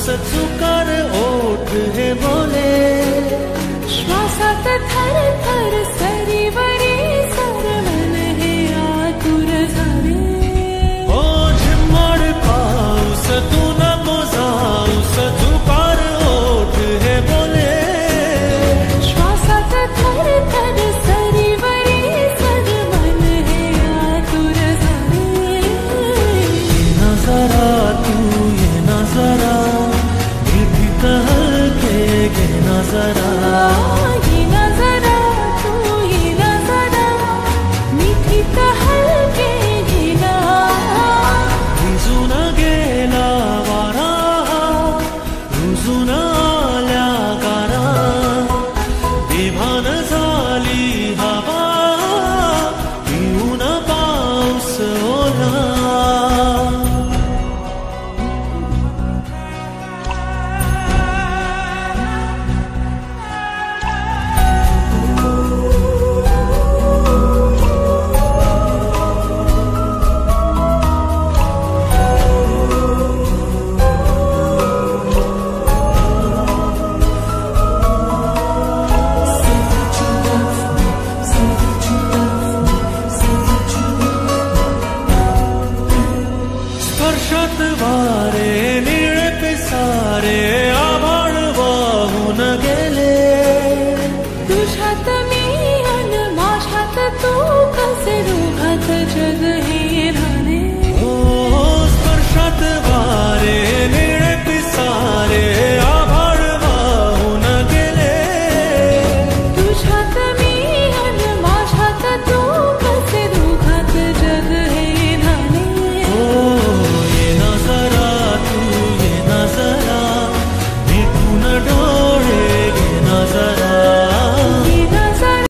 पाऊस चुकार ओठ हे बोले, श्वासात थर थर सरीवरी सरवन हे आतुर झाले. ओ झिम्मड पाऊस तू नको जाऊस, चुकार ओठ हे बोले, श्वासात थर थर सरीवरी सरवन हे आतुर झाले. ये ना जरा तू ये ना जरा, मिठीत हलके घे ना जरा.